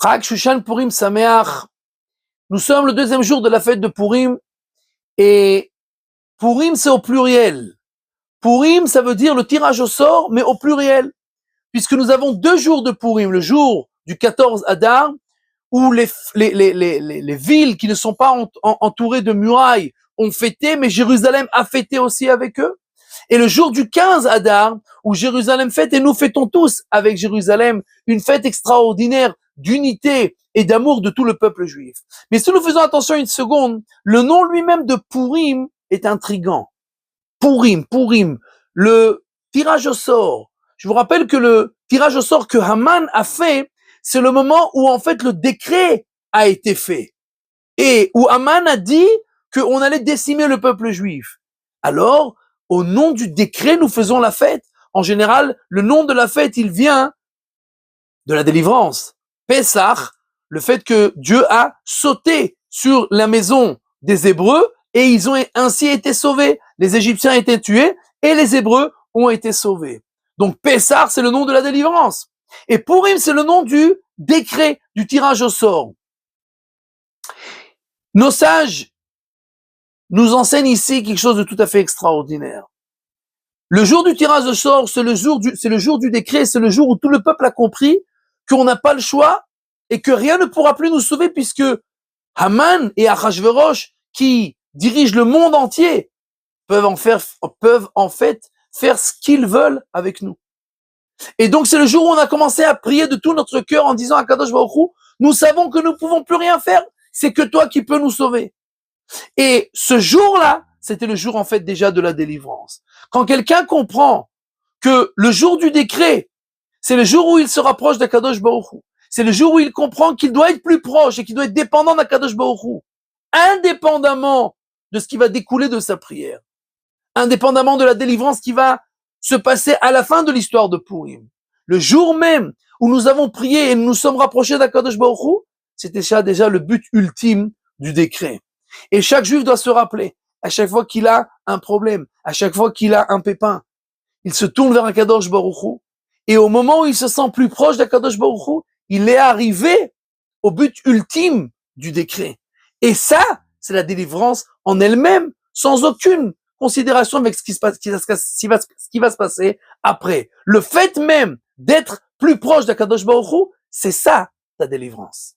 Chag Shushan Purim Sameach. Nous sommes le deuxième jour de la fête de Purim et Purim c'est au pluriel. Purim ça veut dire le tirage au sort mais au pluriel. Puisque nous avons 2 jours de Purim, le jour du 14 Adar où les villes qui ne sont pas entourées de murailles ont fêté, mais Jérusalem a fêté aussi avec eux. Et le jour du 15 Adar, où Jérusalem fête, et nous fêtons tous avec Jérusalem une fête extraordinaire d'unité et d'amour de tout le peuple juif. Mais si nous faisons attention une seconde, le nom lui-même de Purim est intriguant. Purim, le tirage au sort. Je vous rappelle que le tirage au sort que Haman a fait, c'est le moment où en fait le décret a été fait. Et où Haman a dit qu'on allait décimer le peuple juif. Alors, au nom du décret, nous faisons la fête. En général, le nom de la fête, il vient de la délivrance. Pessah, le fait que Dieu a sauté sur la maison des Hébreux et ils ont ainsi été sauvés. Les Égyptiens étaient tués et les Hébreux ont été sauvés. Donc Pessah, c'est le nom de la délivrance. Et Purim, c'est le nom du décret, du tirage au sort. Nos sages nous enseignent ici quelque chose de tout à fait extraordinaire. Le jour du tirage au sort, c'est le jour du décret, c'est le jour où tout le peuple a compris qu'on n'a pas le choix et que rien ne pourra plus nous sauver puisque Haman et Achashverosh, qui dirigent le monde entier, peuvent en fait faire ce qu'ils veulent avec nous. Et donc c'est le jour où on a commencé à prier de tout notre cœur en disant à Kadosh Baruch Hu, nous savons que nous ne pouvons plus rien faire, c'est que toi qui peux nous sauver. Et ce jour-là, c'était le jour en fait déjà de la délivrance. Quand quelqu'un comprend que le jour du décret, c'est le jour où il se rapproche d'Akadosh Baruch Hu, c'est le jour où il comprend qu'il doit être plus proche et qu'il doit être dépendant d'Akadosh Baruch Hu, indépendamment de ce qui va découler de sa prière, indépendamment de la délivrance qui va se passer à la fin de l'histoire de Purim. Le jour même où nous avons prié et nous nous sommes rapprochés d'Akadosh Baruch Hu, c'était déjà le but ultime du décret. Et chaque juif doit se rappeler, à chaque fois qu'il a un problème, à chaque fois qu'il a un pépin, il se tourne vers Akadosh Baruch Hu, et au moment où il se sent plus proche d'Akadosh Baruch Hu, il est arrivé au but ultime du décret. Et ça, c'est la délivrance en elle-même, sans aucune considération avec ce qui va se passer après. Le fait même d'être plus proche d'Akadosh Baruch Hu, c'est ça, ta délivrance.